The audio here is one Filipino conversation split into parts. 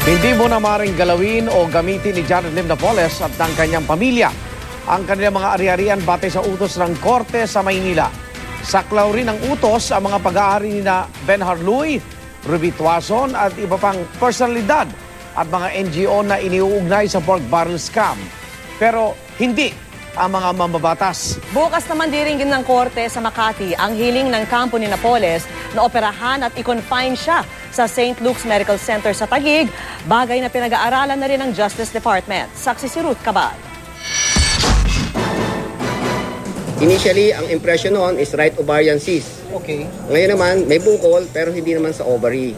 Hindi mo na maaaring galawin o gamitin ni Janet Lim Napoles at ng kanyang pamilya ang kanilang mga ari-arian batay sa utos ng Korte sa Maynila. Saklaw rin ng utos ang mga pag-aari ni Ben Harluy, Ruby Tuason at iba pang personalidad at mga NGO na iniuugnay sa pork barrel scam. Pero hindi ang mga mambabatas. Bukas naman diringgin ng Korte sa Makati ang hiling ng kampo ni Napoles na operahan at i-confine siya sa St. Luke's Medical Center sa Taguig, bagay na pinag-aaralan na rin ng Justice Department. Saksi si Ruth Cabal. Initially, ang impression noon is right ovarian cyst. Okay. Ngayon naman, may bukol pero hindi naman sa ovary.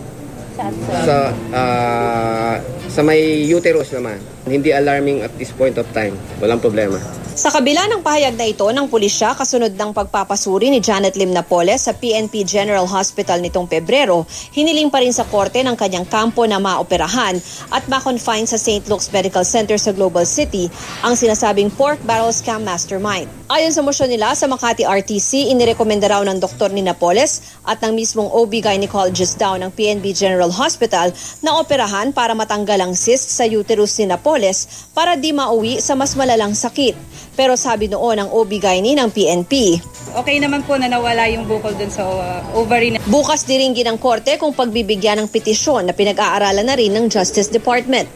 Sa may uterus naman. Hindi alarming at this point of time. Walang problema. Sa kabila ng pahayag na ito ng pulisya kasunod ng pagpapasuri ni Janet Lim Napoles sa PNP General Hospital nitong Pebrero, hiniling pa rin sa korte ng kanyang kampo na maoperahan at ma-confine sa St. Luke's Medical Center sa Global City ang sinasabing pork barrel scam mastermind. Ayon sa motion nila sa Makati RTC, inirekomenda raw ng doktor ni Napoles at ng mismong OB-gynecologist daw ng PNP General Hospital na operahan para matanggal ang cyst sa uterus ni Napoles para di mauwi sa mas malalang sakit. Pero sabi noon ng OB-GYN ng PNP, okay naman po na nawala yung bukol dun sa ovary. Bukas diringgin ng korte kung pagbibigyan ng petisyon na pinag-aaralan na rin ng Justice Department.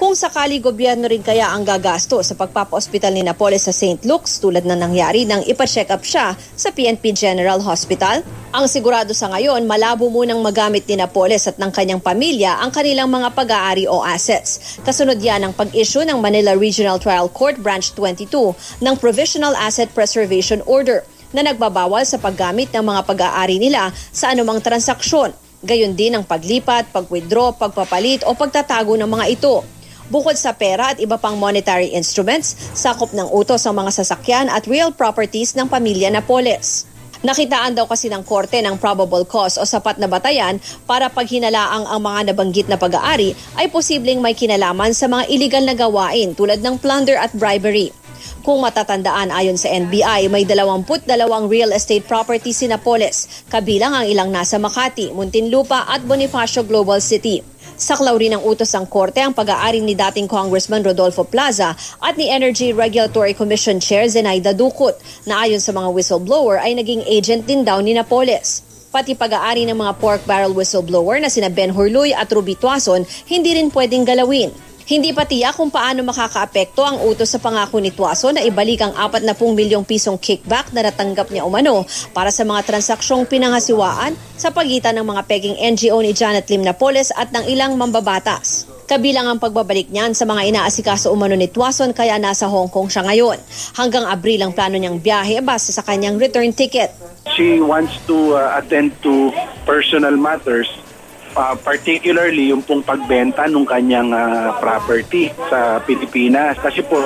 Kung sakali gobyerno rin kaya ang gagasto sa pagpapa-ospital ni Napoles sa St. Luke's tulad na nangyari nang ipa-check up siya sa PNP General Hospital, ang sigurado sa ngayon malabo munang magamit ni Napoles at ng kanyang pamilya ang kanilang mga pag-aari o assets. Kasunod yan ang pag-issue ng Manila Regional Trial Court Branch 22 ng Provisional Asset Preservation Order na nagbabawal sa paggamit ng mga pag-aari nila sa anumang transaksyon. Gayon din ang paglipat, pag-withdraw, pagpapalit o pagtatago ng mga ito. Bukod sa pera at iba pang monetary instruments, sakop ng utos ang mga sasakyan at real properties ng pamilya Napoles. Nakitaan daw kasi ng korte ng probable cause o sapat na batayan para paghinalaang ang mga nabanggit na pag-aari ay posibleng may kinalaman sa mga iligal na gawain tulad ng plunder at bribery. Kung matatandaan ayon sa NBI, may 22 real estate properties si Napoles, kabilang ang ilang nasa Makati, Muntinlupa at Bonifacio Global City. Saklaw rin ng utos ng korte ang pag-aari ni dating Congressman Rodolfo Plaza at ni Energy Regulatory Commission Chair Zenaida Ducut na ayon sa mga whistleblower ay naging agent din daw ni Napoles. Pati pag-aari ng mga pork barrel whistleblower na sina Ben Harluy at Ruby Tuason hindi rin pwedeng galawin. Hindi pa tiyak kung paano makakaapekto ang utos sa pangako ni Tuason na ibalik ang 40 milyong pisong kickback na natanggap niya umano para sa mga transaksyong pinangasiwaan sa pagitan ng mga peking NGO ni Janet Lim Napoles at ng ilang mambabatas. Kabilang ang pagbabalik niyan sa mga inaasikaso umano ni Tuason kaya nasa Hong Kong siya ngayon. Hanggang Abril ang plano niyang biyahe base sa kanyang return ticket. She wants to attend to personal matters. Particularly yung pong pagbenta ng kanyang property sa Pilipinas. Kasi po,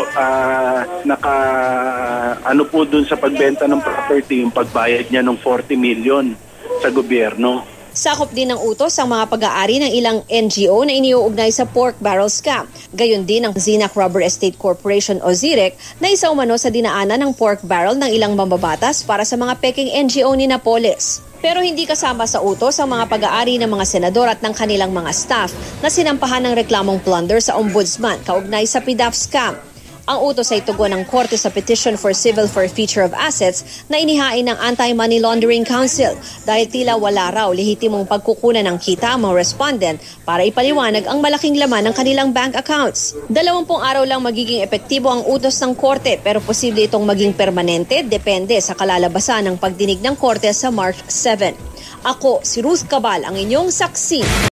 po dun sa pagbenta ng property, yung pagbayad niya ng 40 million sa gobyerno. Sakop din ng utos ang mga pag-aari ng ilang NGO na iniuugnay sa pork barrel scam. Gayon din ang Zinac Rubber Estate Corporation o ZIREC na isa umano sa dinaanan ng pork barrel ng ilang mambabatas para sa mga peking NGO ni Napoles. Pero hindi kasama sa utos ang mga pag-aari ng mga senador at ng kanilang mga staff na sinampahan ng reklamong plunder sa ombudsman kaugnay sa PDAP scam. Ang utos ay tugon ng korte sa petition for civil forfeiture of assets na inihain ng Anti-Money Laundering Council dahil tila wala raw lehitimong pagkukunan ng kita ang mga respondent para ipaliwanag ang malaking laman ng kanilang bank accounts. 20 araw lang magiging epektibo ang utos ng korte pero posible itong maging permanente depende sa kalalabasan ng pagdinig ng korte sa March 7. Ako, si Ruth Cabal, ang inyong saksi.